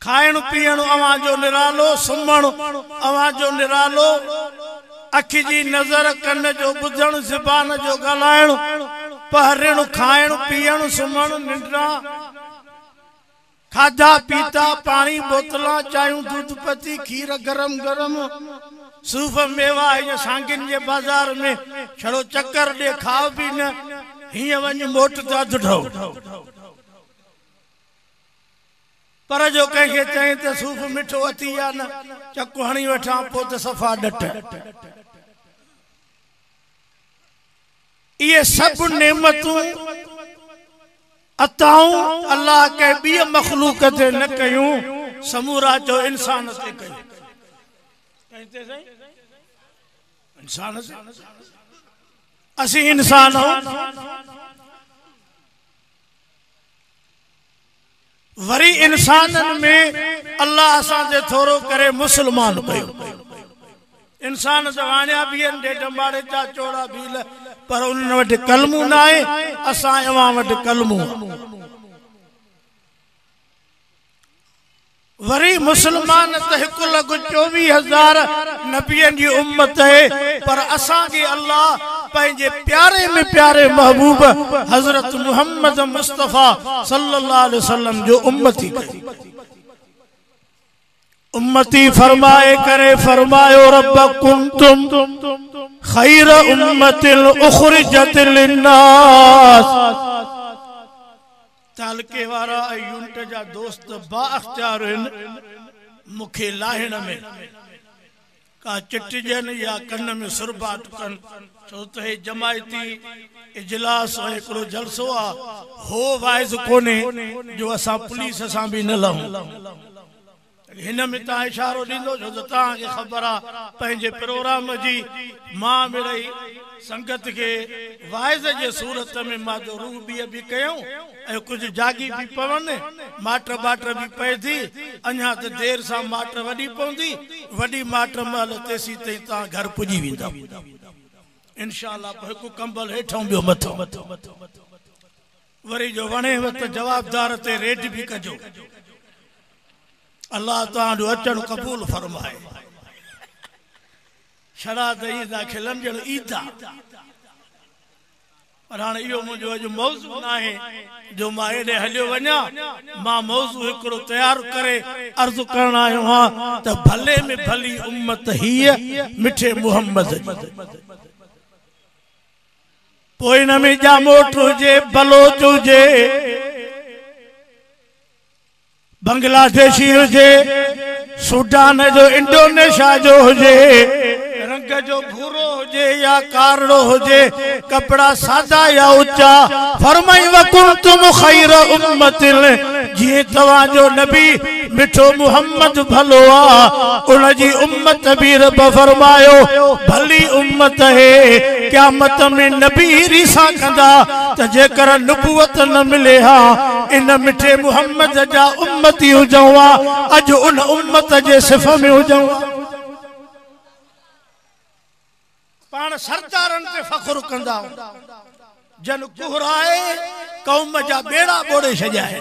खाइण पीअण अवां जो निरालो, सुम्हण अवां जो निरालो, अखि जी नज़र, कन जो ॿुधण, ज़बान जो ॻाल्हाइण, पहरण, खाइण पीअण, सुम्हण, निंड्रा, खाधा पीता, पानी बोतलां, चायूं, दूध पती, खीर गरम गरम, सूफ मेवा, इन सांगिन जे बाजार में छड़ो चक्कर दे, खाओ भी न, हिय वञ मोट ता दुढो। पर जो कंहिंखे चई त सूफ मिठो अथी या न, चकु हणी वठां पोइ त सफ़ा डट। ये सब नेमतूं अताऊं अल्लाह के ॿिए मखलूक ते न कयूं, समूरा जो इंसान ते कयूं। इंसान से असी इंसान वरी इंसानन में अल्लाह असांजे थोरो करे मुसलमान कयो। इंसान जवानिया भी डेढ मारे चा चोड़ा भी, पर उन वटि कलमू ना है, असां अवां वटि कलमू। वरी मुसलमान त 1,24,000 नबियन की उम्मत है, पर असां के अल्लाह पंहिंजे प्यारे में प्यारे महबूब हजरत मुहम्मद मुस्तफा सल्लल्लाहु अलैहि वसल्लम जो उम्मती कई। उम्मती फरमाए करे फरमायो, रब कुंतुम खैर उम्मतिल उखरिजत लिन्नास। तालके वारा यूनिट जा दोस्त बाअख्तियार मुखे लाहिण में का चिटजन या कन में सुरबाट कन, छो त हे जमायती इजलास एकड़ो जलसो आ, हो वाइज कोने जो असां पुलिस सां भी न लहूं। हिन में ता इशारो दींदो जो ता के खबर आ पंहिंजे प्रोग्राम जी मां मिड़ई संगत के वाइज जे सूरत में मां जो रूह भी कयूं ए कुछ जागी भी पवन, माटर बाटर भी पए थी, अञा त देर सां माटर वडी पवंदी, वडी माटर महल तेसी ते ता घर पुजी विंदा इंशाअल्लाह। हिकु कंबल हेठों बियो मथो, वरी जो वणे वत जवाबदार ते रेड भी कजो। अल्लाह तां अचण कबूल फरमाए। छड़ा ईदा खिलन जण ईदा, पर हाणे इहो मुंहिंजो अॼु मौज़ू न आहे जो मां हेॾे हलियो वञा। मां मौज़ू हिकिड़ो तयारु करे अर्ज़ु करण आयो आहियां त भले में भली उम्मत हीअ मिठे मुहम्मद जी। पोइ न में जामोट हुजे, बलोच हुजे, बांग्लादेशी हुजे, सूडान जो, इंडोनेशिया जो हुजे, रंग जो भूरो हुजे या कारो हुजे, कपड़ा सादा या ऊंचा, फरमाई वकुंतुम खैर उम्मतिल, जी तवा जो नबी मिठो मुहम्मद भलो आ, उन जी उम्मत भी रब फरमायो भली उम्मत है। क़यामत में नबी रिसा कंदा त जेकर नबूवत न मिले हा, इन मिठे मुहम्मद जा उम्मती हुजवा, अज उन उम्मत जे सिफ में हुजवा। पान सरदारन ते फख्र कंदा, जन कुहराए कौम जा बेड़ा बोड़े छजाए,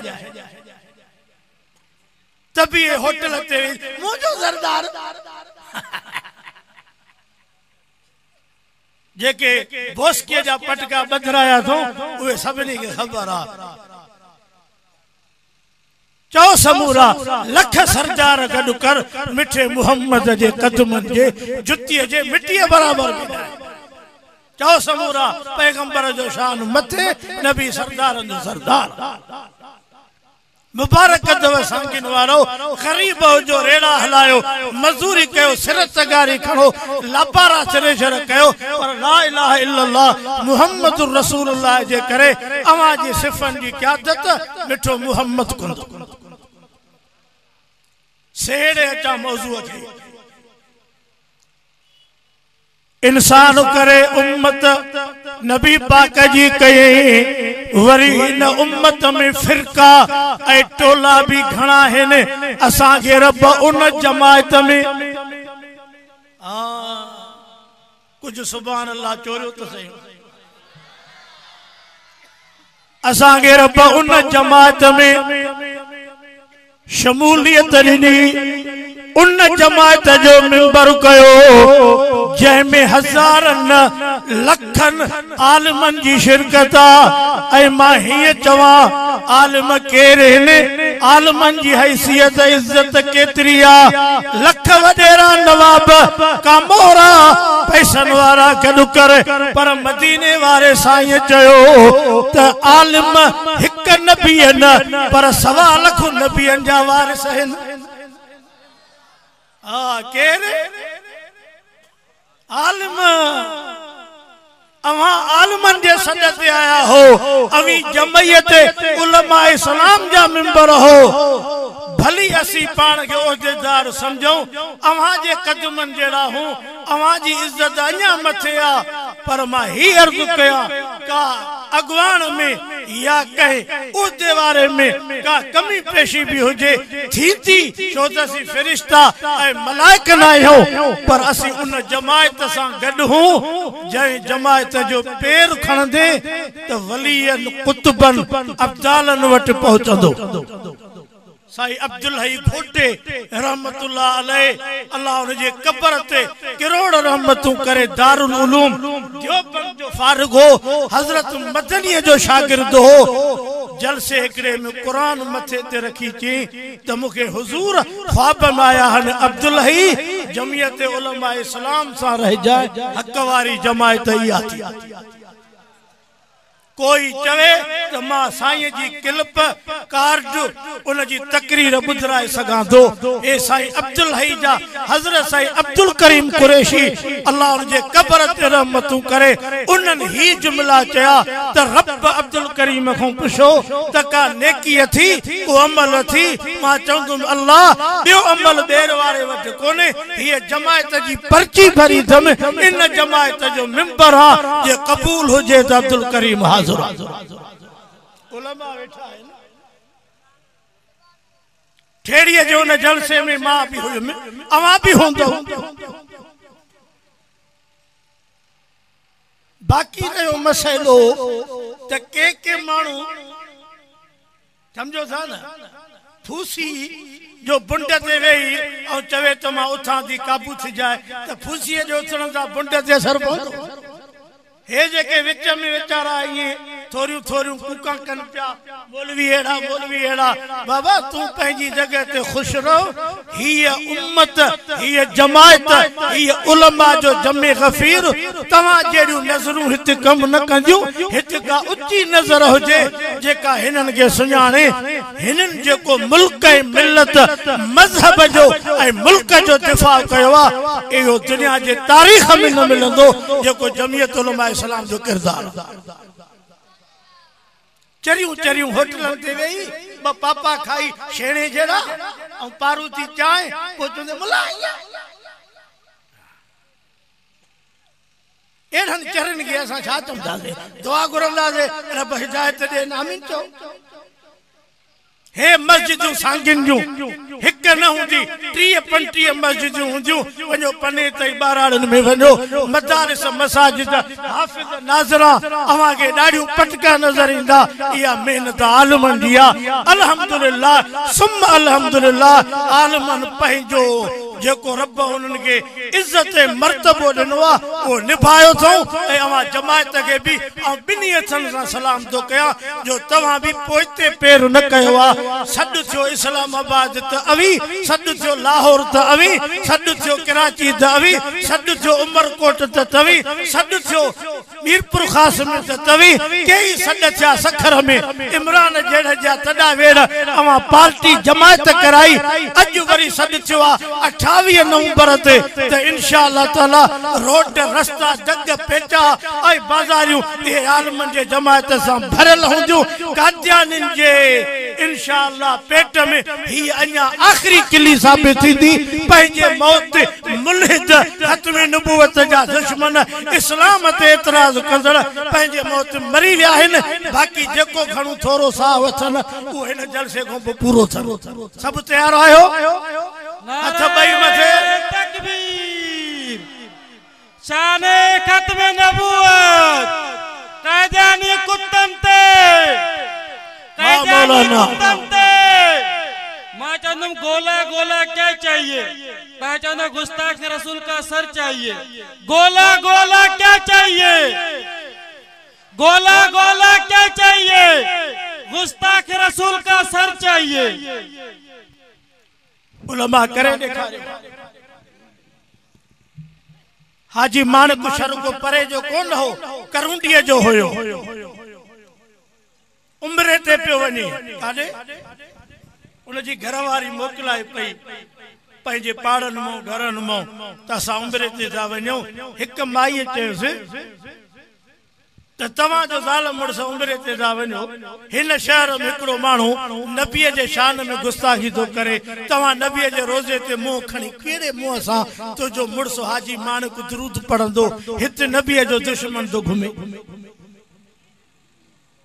तभी होटल ते मुझो सरदार जेके बोस्के जा पटका बदराया थो उहे सभिनी खे खबर आ। चओ समूरा लख सरदार गॾु कर, मिठे मुहम्मद जे कदमनि जे जुतीअ जे मिटीअ बराबर मिलाए। चओ समूरा पैगंबर जो शान मथे, नबी सरदारनि जो सरदार। मुबारक दव सांगिन वारो, गरीब जो रेड़ा हलायो, मजदूरी कयो, सिर तगारी खड़ो, लापारा सिरेशर कयो, पर ला इलाहा इल्लल्लाह मुहम्मदुर रसूलुल्लाह जे करे अवां जी सिफन जी क़यादत मिठो मुहम्मद कुंदो। सेड़े अचा मौजूअ खे इंसान करे उम्मत नबी पाक जी कई, वरी इन उम्मत में फिरका ऐं टोला भी घणा आहिनि। असांखे रब उन जमायत में कुछ सुभान अल्लाह चोरियो तो सही असांखे रब उन जमात में शमूलियत ॾिनी, उन जमात जो मिंबर कयो जंहिंमें हज़ारनि लखनि आलिमनि जी शिरकत आहे। ऐं मां हीअं चवां, आलिम केरु आहिनि, आलिमनि जी हैसियत इज़त केतिरी आहे। लख वॾेरा नवाब कामोरा पैसनि वारा गॾु करे, पर मदीने वारे साईं चयो त आलिम हिकु नबी न पर 1.25 लख नबियनि जा वारिस आहिनि। केरु आलिम? अवां आलिमनि जे सॾ ते आया हो, अवी जमयत उलमा इस्लाम जा मिंबर हो। भली असी पान के ओहदेदार समझूं, अवां जे कदमनि जहिड़ा हूं, अवां जी इज्जत अञा मथे आ। पर मां ही अर्ज़ कयां, का अगवान में या कहीं उहदे वारे में का कमी पेशी भी हुजे थी, छो त असीं फ़रिश्ता ऐं मलाइक न आहियूं, पर असीं उन जमायत सां गॾु हूं जंहिं जमायत जो पेर खणंदे त वलियनि कुतुबनि अब्दालनि वटि पहुचंदो। साईं अब्दुल हई खोटे रहमतुल्लाह अलैह, अल्लाह उनजे कब्र ते करोड़ रहमतूं करे, दारुल उलूम देवबंद जो फारिग हो, हज़रत मदनी जो शागिर्द हो। जलसे हिकड़े में कुरान मथे ते रखी ची त मूंखे हुजूर ख्वाब में आया हन, अब्दुल हई जमियत उलमा इस्लाम सां रह जाए, हक वारी जमायत इहा थी। कोई चवे तो मां साईं जी क्लिप कार्ड उन जी तकरीर बुधराए सगां दो। ए साईं अब्दुल हई जा हजरत साईं अब्दुल करीम कुरैशी, अल्लाह उनजे कब्र ते रहमतूं करे, उन्हनि ही जुमला चया त रब अब्दुल करीम खां पुछो त का नेकी थी, को अमल थी। मां चवंदुमि अल्लाह ॿियो अमल ॿेर वारे वटि कोन्हे, हीअ जमायत जी पर्ची भरी थम, इन जमायत जो मिंबर आहे, जे क़बूल हुजे त अब्दुल करीम हाज़िर। उलमा वेठा आहिनि, ठेड़ीअ जो उन जलसे में मां भी हुयुमि, अवां भी हूंदो। बाक़ी रहियो मसइलो त के माण्हू समझो था न, फूसी जो बुंड ते वेही ऐं चवे त मां उथां थी काबू थी जाए, त फूसीअ जो उथण सां बुंड ते असर पवंदो? हे जेके विच में वीचारा इए थोरियूं थोरियूं कूका कन पिया, मौलवी अहिड़ा, बाबा तू पंहिंजी जगह ते खुश रहो। हीअ उम्मत, हीअ जमायत, हीअ उलमा जो जमे गफीर, तव्हां जहिड़ियूं नज़रूं हिते कम न कंदियूं। हिते का उची नज़र हुजे जेका हिननि खे सुञाणे, हिननि जेको मुल्क ऐं मिलत मज़हब जो ऐं मुल्क जो दिफ़ा कयो आहे, इहो दुनिया जे तारीख़ में न मिलंदो जेको जमियत उलमा इस्लाम जो किरदार। चरियूं चरियूं होटलन ते वेही ब पापा खाई छेणे जहिड़ा ऐं पारूती चांहि, पोइ चवंदे मुला एड़नि चरनि खे असां छा चवंदासीं? दुआ घुरंदासीं, रब हिदायत ॾे, आमीन चओ। हे मस्जिदूं सांगिन जूं हिक न हुंदी, 30-35 मस्जिदूं हुंदियूं। वञो पने ताईं ॿाराड़नि में वञो, मदारिस मसाजिद हाफ़िज़ नाज़रा अवां खे ॾाढियूं पटका नज़र ईंदा। इहा महिनत आलिमनि जी आहे। अल्हम्दुलिल्लाह सुम अल्हम्दुलिल्लाह, आलिमनि पंहिंजो जेको रब उन्हनि खे इज़त मर्तबो ॾिनो आहे उहो निभायो अथऊं। ऐं अवां जमायत खे बि ऐं ॿिन्ही हथनि सां सलाम थो कयां जो तव्हां बि पोइते पेर न कयो आहे। सॾु थियो इस्लामाबाद त अवी, सॾु थियो लाहौर त अवी, सॾु थियो कराची त अवी, सॾु थियो उमरकोट त तवी, सॾु थियो मीरपुर ख़ास में त तवी, कई सॾ थिया सखर में इमरान जहिड़े जा तॾा वेड़। अवां पार्टी जमायत कराई, अॼु वरी सॾु थियो आहे 28 नवंबर ते, त इंशाअल्लाह ताला रोड रस्ता जग पेचा ऐं बाज़ारियूं इहे आलिमनि जे जमायत सां भरियल हूंदियूं। कादियानिन जे इंशाअल्लाह पेट में ही अञा आखिरी किली साबित थींदी। पंहिंजे मौत मुल्हिद खत्म नबूवत जा दुश्मन इस्लाम ते एतराज़ कंदड़ पंहिंजे मौत मरी विया आहिनि। बाक़ी जेको घणो थोरो साह वठनि उहो हिन जलसे खां पोइ पूरो थियणो। सभु तयार आहियो? हथ ॿई मथे। तकबीर। शाने खत्म नबूवत कादियानी कुत्तन ते हाँ मौलाना मैं चाहता हूँ गोला गोला क्या चाहिए? मैं चाहता हूँ गुस्ताख रसूल का सर चाहिए। गोला गोला क्या चाहिए? गोला गोला क्या चाहिए? गुस्ताख रसूल का सर चाहिए। उलमा करे देखा हाजी मानक शर को परे जो कौन हो करूंडीअ जो होयो उम्रे ते पियो वञे काॾे उनजी घरवारी मोकिलाए पई पंहिंजे पाड़नि मां घरनि मां त असां उम्रे ते था वञूं। हिकु माईअ चयोसि त तव्हां जो ज़ाल मुड़ुस उम्रे ते था वञो, हिन शहर में हिकिड़ो माण्हू नबीअ जे शान में गुस्ताखी थो करे, तव्हां नबीअ जे रोज़े ते मुंहुं खणी कहिड़े मुंहं सां तुंहिंजो मुड़ुस हाजी मानक दुरूद पढ़ंदो, हिते नबीअ जो दुश्मन थो घुमे।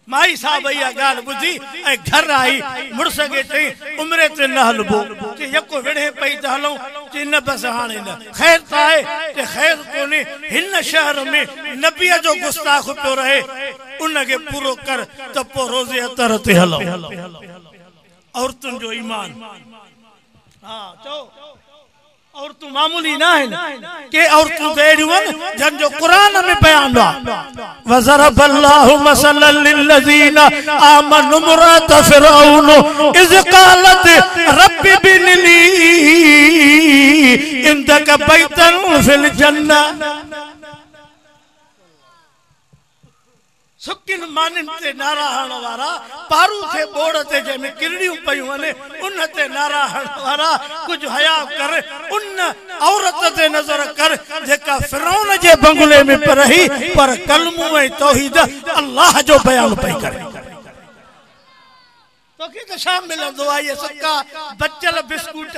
माई साहब इहा ॻाल्हि ॿुधी ऐं घर आई मुड़ुस खे चई उम्रे ते न हलबो, चई यको विढ़े पई त हलूं, चई न बसि हाणे न ख़ैर त आहे त ख़ैर कोन्हे, हिन शहर में नबीअ जो गुस्ताख पियो रहे उनखे पूरो कर त पोइ रोज़े अतर ते हलूं। औरतुनि जो ईमान हा चओ औरतूं मामूली ना आहिनि के औरतूं त अहिड़ियूं आहिनि जंहिंजो क़ुरान में बयान आहे वज़रब अल्लाहु मसलन लिल्लज़ीना आमनु इम्रात फ़िरऔन is क़ालत rabbi bin Lee इंदक बैतन fill जन्नह। सुकिन मानिन ते नारा हण वारा पारू थे बोड़ ते जंहिंमें किरड़ियूं पयूं आहिनि उन ते नारा हण वारा कुछ हया कर उन औरत ते नज़र कर जेका फिरौन जे बंगले में रही पर कलमू ऐं तौहीद अल्लाह जो बयान पई करे। तो के त छा मिलंदो आहे ये सका बचल बिस्कुट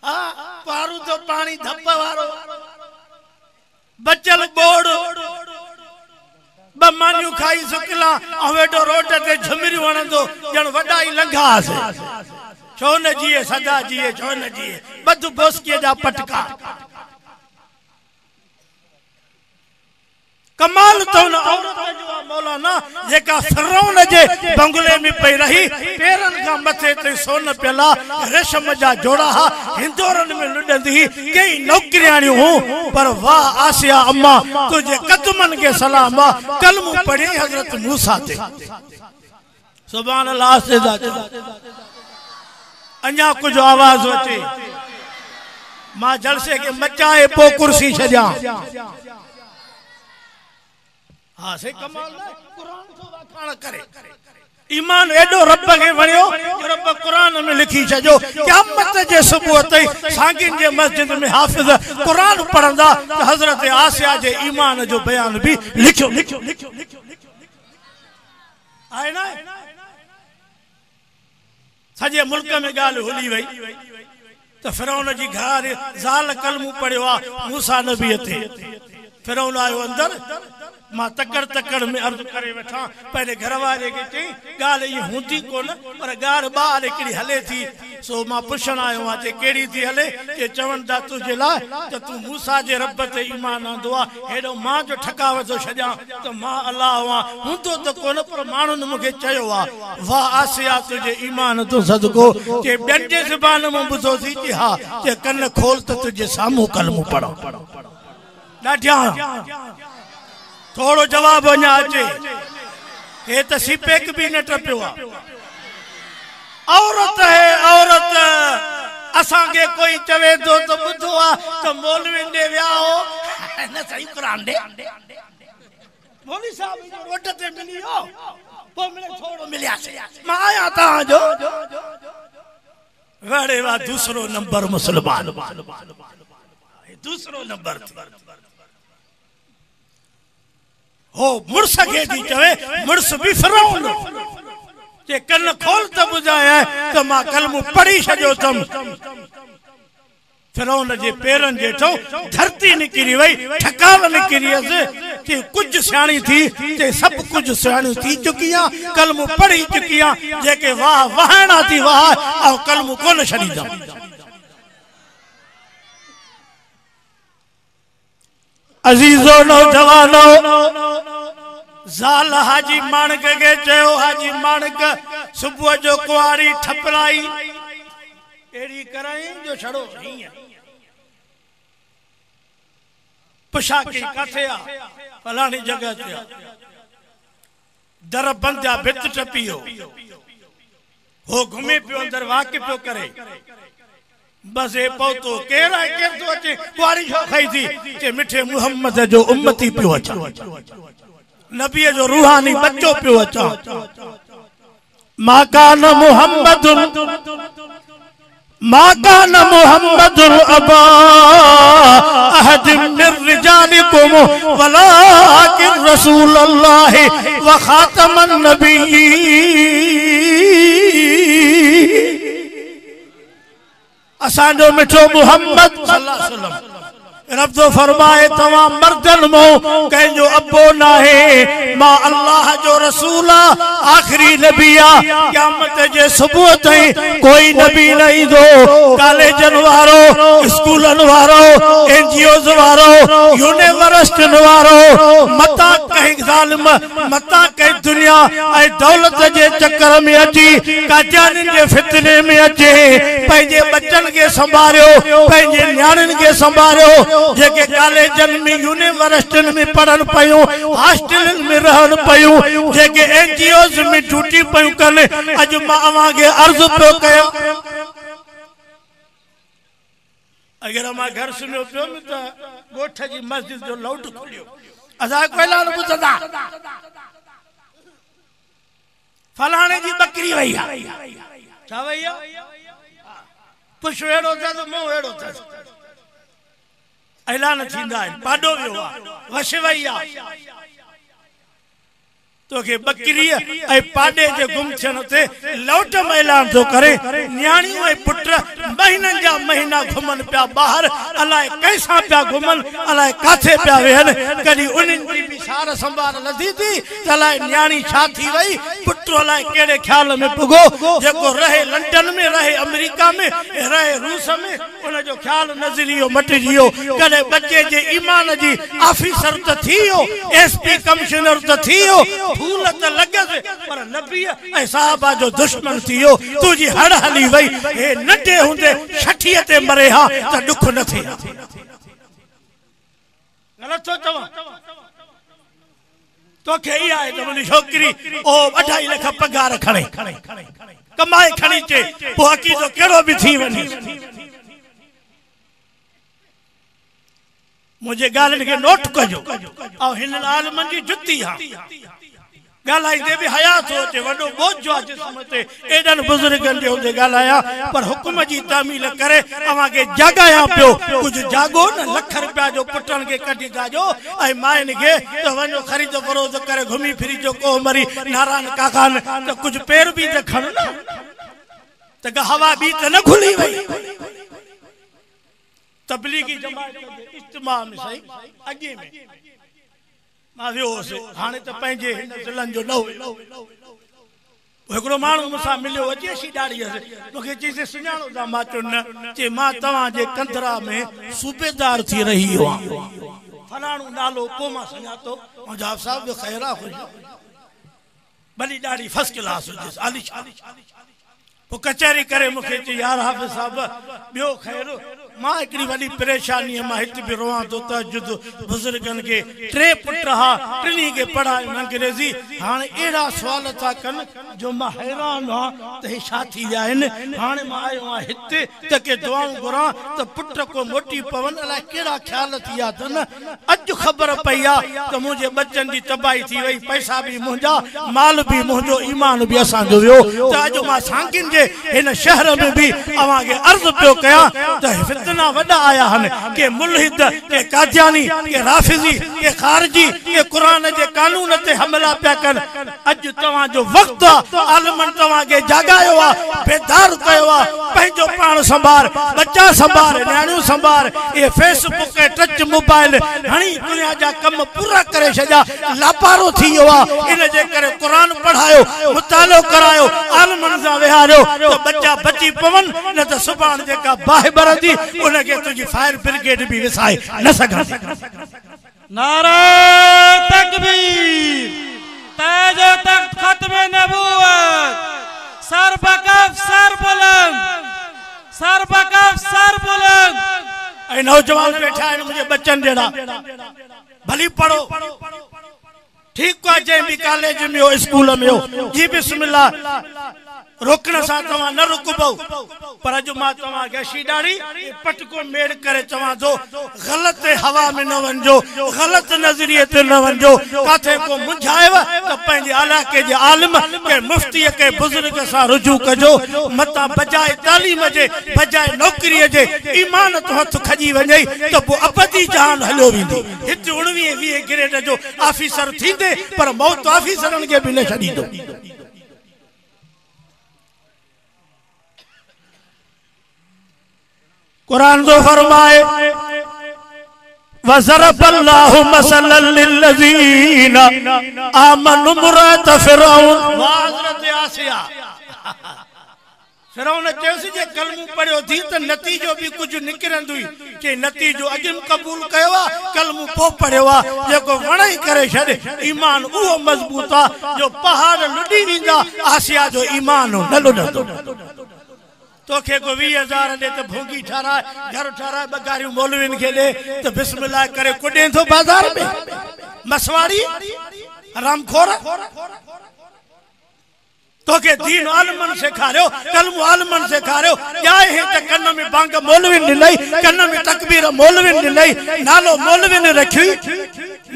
हा पारू तो पानी धप वारो बचल बोड़ बमानियूं खाई सुकला ऐं वेठो रोड ते झमिरियूं हणंदो ॼण वॾा ई लंघास छो न जीए सदा जीए छो न जीए बद बोस्कीअ जा पटका कमाल तो न औरत जो मौलाना जेका फिरौन जे बंगले में पई रही पेरन का मथे ते सोन पियला रेशम जा जोड़ा हिंदोरन में लुडंदी कई नौकरियाणियूं हूं पर वाह आसिया अम्मा तुझे कदमन के सलाम कलमू पढ़ी हजरत मूसा ते सुभान अल्लाह से अञा कुछ आवाज अचे मां जलसे के मचाए पो कुर्सी छजा हाँ से कमाल है कुरान तो वाखाण करे ईमान एडो रब के वणियो जो रब कुरान में लिखी छजो क़यामत जे सुबह तई सांगिन जे मस्जिद में हाफिज कुरान पढ़ंदा तो हजरत आसिया जे ईमान जो बयान भी लिखो लिखो लिखो लिखो आए ना सजे मुल्क में गाल हुली वई तो फिरौन जी घर ज़ाल कलमू पढ़ियो मूसा नबी थे फिरौन आयो अंदर मां तकड़ में अर्ज करे वेठा पहले घर वाले के चई गाल ये हुंदी कोन पर गार बाहर एकड़ी हले थी सो मां पुछण आयो आ जे केड़ी थी हले के चवन दा तुझे ला त तू मूसा जे रब ते ईमान आंदो आ हेडो मां जो ठकाव तो छजा तो मां अल्लाह वा हुंदो तो कोन पर मानुन मुके चयो आ वाह आसिया तुझे ईमान तो सदको के बेन जे ज़बान में बुझो थी कि हा के कन खोल त तुझे सामू कलमू पढ़ो डाढिया थोड़ो जवाब अञा अचे हे त सिपेक भी न टपियो औरत है औरत असां के कोई चवे तो बुधो आ तो मौलवी ने व्याहो न सही कुरान दे मौलवी साहब रोड ते मिलियो पो मिले थोड़ो मिलिया से मां आया ता जो वड़े वा दूसरो नंबर मुसलमान दूसरो नंबर हो मुर्स के दी चवे मुर्स भी फिरौन के कन खोल त बुझाया तो मां कलमू पढ़ी छजो तम फिरौन जे पेरन जेठो धरती निकिरी वई ठकाव निकिरी कि कुछ सियाणी थी के सब कुछ सियाणी थी चुकिया कलमू पढ़ी चुकिया जेके वाह वहाना थी वाह और कलमू कोन छड़ी दा अजीजो नौजवानो ज़ाल हाजी माणक के चयो हाजी माणक सुबुह जो कुआरी ठपराई एड़ी कराई जो छड़ो हीअं पुछा के काथे आ फलानी जगह ते दर बंद आ भित टपियो हो घुमे पियो अंदर वाक़ पियो करे बस ए पहुतो केरा केर तो अचे कुआरी छो खाई थी के मिठे मोहम्मद जो उम्मती पियो अचा नबी जो रूहानी बच्चो पियो अचा मा कान मुहम्मद अबा अहद मिन रिजालिकुम वलाकिन रसूलुल्लाह व खातमन नबिय्यीन असांजो मिठो मुहम्मद सल्लल्लाहु अलैहि वसल्लम रब तो फरमाए तमाम मर्दन मो कहो अबो ना है मां अल्लाह जो रसूल आखिरी नबिया क़यामत जे सुबह ताईं कोई नबी नहीं दो कॉलेजन वारो स्कूलन वारो एनजीओज वारो यूनिवर्सिटी वारो मता कहीं जालिम मता कहीं दुनिया ए दौलत जे चक्कर में अची काजानी जे फितने में अचे पंहिंजे बच्चन के संभारियो पंहिंजे न्याणिन के संभारियो जेके कॉलेजन में यूनिवर्सिटी में पढ़न पयूं हॉस्टलन में रहन पयूं जेके एनजीओज में ड्यूटी पयूं कन अज मां अवां के अर्ज पियो कयो अगर मां घर सुनियो पियो त गोठ जी मस्जिद जो लौट खोलियो असा को ऐलान ॿुधंदा फलाणे जी बकरी वई आ छा वई आ पुछ एड़ो त मुंह एड़ो त ऐलान थींदा आहिनि पाडो वियो आहे वश वई आहे तोखे बकरी ऐं पाडे जे गुम थियण ते लौट में ऐलान थो करे न्याणियूं ऐं पुट महीननि जा महीना घुमनि पिया ॿाहिरि अलाए कंहिंसां पिया घुमनि अलाए काथे पिया वेहनि कॾहिं उन्हनि जी बि सार संभाल नथी थी त अलाए न्याणी छा थी वई पुट अलाए कहिड़े ख्याल में पुॻो जेको रहे लंडन में रहे अमेरिका में रहे रूस में उनजो ख्याल नज़री वियो मटिजी वियो कॾहिं बचे जे ईमान जी ऑफिसर त थी वियो एसपी कमिश्नर त थी वियो फूल त लॻसि पर नबी ऐं साहबा जो दुश्मन थी वियो तुंहिंजी हड़ हली वई हे नंढे हूंदे 60 ते मरे हा त ॾुख न थिए ग़लति थो चवां तोखे इहा आहे त मुंहिंजी छोकिरी ओ 2.5 लख पगार खणे कमाए खणी अचे पोइ अक़ीदो कहिड़ो बि थी वञे मुझे गालन के नोट कजो और हिन आलमन जी जुती हा गालाइंदे भी हया थो अचे वडो बोझ आ जिस्म ते एडन बुजुर्गन जे हुंदे गालाया पर हुक्म जी तामील करे अवा के जागाया पियो कुछ जागो न लख रुपया जो पुटन के कढी गाजो ऐ माइन के तो वनो खरीद फरोज करे घुमी फिरी जो को मरी नारायण काकान तो कुछ पैर भी त खण न त हवा भी त न खुली वई तबलीगी जमात के इज्तिमा में सही अगे में मां वियोसि हाणे त पंहिंजे हिन दिलनि जो न हुयो हिकिड़ो माण्हू मूंसां मिलियो अचेसी ॾाढी मूंखे चईसि सुञाणो था मां चयो न चए मां तव्हांजे कंदरा में सूबेदार थी रही आहियां फलाणो नालो को मां सुञातो जवाब साहब जो ख़ैर आहे भली ॾाढी फर्स्ट क्लास हुजेसि आलीशान पोइ कचहरी करे मूंखे चई यार हाफ़िज़ साहब ॿियो ख़ैर मां हिकिड़ी वॾी परेशानी मां हिते बि रोवां थो तहजुद बुज़ुर्गनि खे 3 पुट हा टिनी खे पढ़ायो अंग्रेज़ी हाणे अहिड़ा सुवाल था कनि जो मां हैरान आहियां त हे छा थी विया आहिनि हाणे मां आयो आहियां हिते त के दुआऊं घुरां त पुट को मोटी पवनि अलाए कहिड़ा ख़्याल थी विया अथनि अॼु ख़बर पई आहे त मुंहिंजे बच्चनि जी तबाही थी वई पैसा बि मुंहिंजा माल बि मुंहिंजो ईमान बि असांजो वियो त अॼु मां सांकिन जे हिन शहर में बि अवां खे अर्ज़ु पियो कयां त फितना वडा आया हन के मुल्हिद के कादियानी के राफिजी के खारजी के कुरान जे कानून ते हमला पिया कन अज तवा जो वक्त आलमन तवा के जागायो आ बेदार कयो आ पंहिंजो पाण संभार बच्चा संभार न्याणियूं संभार ये फेसबुक के टच मोबाइल हणी दुनिया जा कम पूरा करे छजा लापारो थी वियो आ इन जे करे कुरान पढ़ायो मुतालो करायो आलमन सा विहारियो तो बच्चा बची पवन न त सुभाण जेका बाहि बरदी उनके तुझी फायर ब्रिगेड भी विसाए न सघंदी। नारा तकबीर। ताज व तख्त खत्म नबूवत, सर बकफ सर बुलंद, सर बकफ सर बुलंद। ऐ नौजवान बैठा है मुझे बच्चन जड़ा भली पढ़ो ठीक को जे भी कॉलेज में हो स्कूल में हो जी बिस्मिल्लाह रोकण सा तवा न रुकबो पर जो मा तवा के शीडाड़ी पटको मेड़ करे तवा दो गलत हवा में न वंजो गलत नजरिए ते न वंजो काथे को मुझाएव तो पंजे इलाके जे आलिम के मुफ्ती के बुजुर्ग सा रुजू कजो मता बजाए तालीम जे बजाए नौकरी जे ईमान तो हथ खजी वने तो वो अबदी जान हलो विंदी हित 19-20 ग्रेड जो ऑफिसर थींदे पर मौत ऑफिसरन के भी न छडी दो। कुरान जो फरमाए वज़रबल्लाहु मसलन लिल्लज़ीना आमनु इम्रात फिरौन हज़रत आसिया फिरौन चयोसि जे कलमो पढ़ियो थी त नतीजो भी कुछ निकिरंदुई के नतीजो अजम कबूल कयो कलमो पो पढ़ियो जेको वणई करे छडे ईमान उहो मजबूत आ जो पहाड़ लुडी विंदा आसिया जो ईमान न लुडंदो तोखे को 20,000 दे तो भोगी ठारा घर ठारा बगारियों मौलविन के दे तो बिस्मिल्लाह करे कुडे तो बाजार में मसवाड़ी रामखोर तोखे दीन आलमन से खारियो कलम आलमन से खारियो जाए है त कन्न में बांग मौलविन नहीं कन्न में तकबीर मौलविन नहीं नालो मौलविन रखी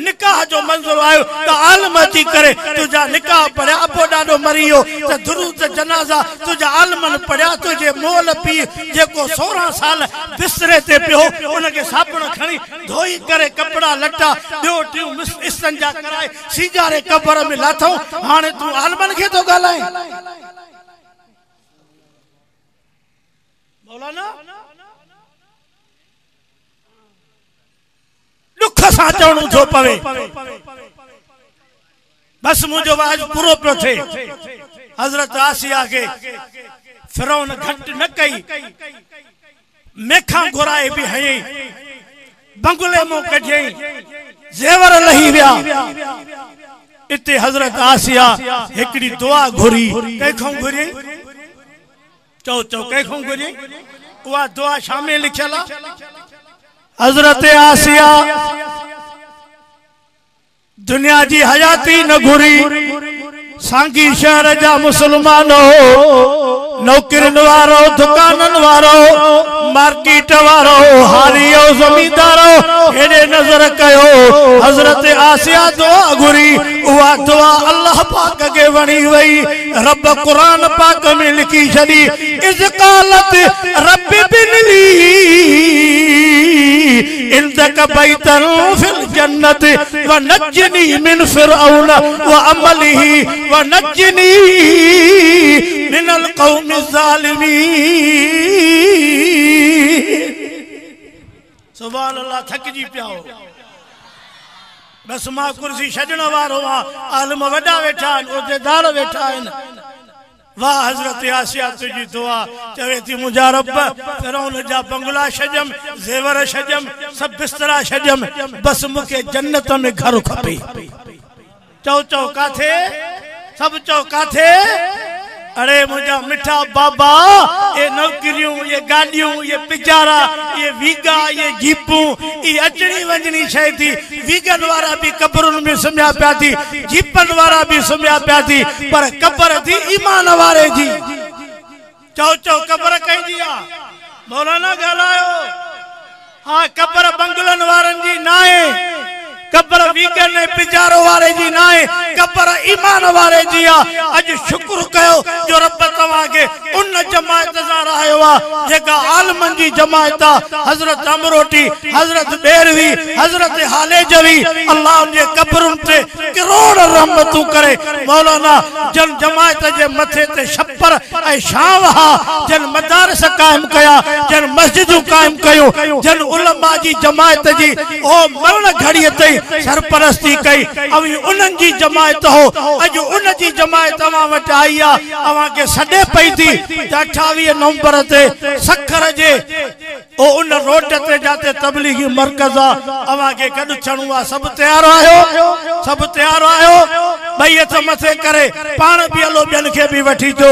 निकाह जो मंजूर आयो तो आलम अची करे तुझा निकाह पढ़या अबो डाडो मरियो तो दुरूद जनाजा तुझा आलमन पढ़या तुझे मोल पी जेको 16 साल बिस्तरे ते पियो उनके साबुण खणी धोई करे कपड़ा लटा बियो टियो इस्तंजा कराए सीजारे कब्र में लाथो हाने तू आलमन के तो गालाए मौलाना दुख सा चवणो थो पवे बस मुझो आज पूरो पियो थे हजरत आसिया के फिरौन घट न कई मेखा घुराए भी हई बंगले मो कढई जेवर लही विया इते हजरत आसिया एकड़ी दुआ घुरी कैखों घुरी चौ चौ कैखों घुरी वो दुआ शामे लिखला हजरत आसिया दुनिया जी हयाती न घुरी सांगी शहर जा मुसलमानो नौकरन वारो दुकानन वारो मार्केट वारो हारियो जमींदारो हेडे नजर कयो हजरत आसिया दुआ घुरी उहा दुआ अल्लाह पाक के वणी वई रब कुरान पाक में लिखी छडी इज़ क़ालत रब्बी बिनली इंदक बैतन फिल जन्नत व नज्जनी मिन फिरऔन व अमलिही व नज्जनी मिनल कौमिज़ ज़ालिमीन। सुभान अल्लाह थक जी पिया हो बस मां कुर्सी छडण वारो आलम वडा वेठा उहदेदार वेठा वाह हजरत आसिया तुझी दुआ चवे थी मुझा रब फिरौन जा बंगला छजम जेवर छजम सब बिस्तरा छजम बस मुके जन्नत में घर खपे चौ चौ काथे सब चौ काथे अरे मुझा मिठा बाबा ये नौकरियों ये गाड़ियों ये पिजारा ये वीगा ये जीपूं ये अचनी वंजनी शय थी वीगन वारा भी कब्रुन में सुम्या पिया थी जीपन वारा भी सुम्या पिया थी पर कब्र थी ईमान वारे जी चौ चौ कब्र कहीं जी मौलाना गालायो हाँ कब्र बंगलन वारन जी नाए कब्र वीगन ने पिजारो वारे जी नाए कब्र ईमान वारे जी आज शुक्र कयो जो रब तवा के उन जमात ज़ार आयो जेका आलमन जी जमात हजरत अमरोटी हजरत बेरवी हजरत हालेजवी अल्लाह उनके कब्रुन ते करोड़ रहमतू करे मौलाना जन जमात जे मथे ते छप्पर ए शाह जन मदारस कायम कया जन मस्जिदू कायम कयो जन उलमा जी जमात जी ओ मरण घड़ी ते सरपरस्ती कई अवी उनन जी जमात हो अज उन जी जमात अवा वट आई अवा के सडे पई थी 28 नवंबर ते सखर जे ओ उन रोड ते जाते तबलीगी मरकज अवा के कद छणुआ सब तैयार आयो बैयत मथे करे पान भी हलो ॿियनि खे भी वठी जो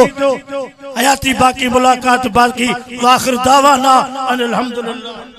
हयाती बाकी मुलाकात बाकी आखिर दावाना अनिल हम्दुलिल्लाह।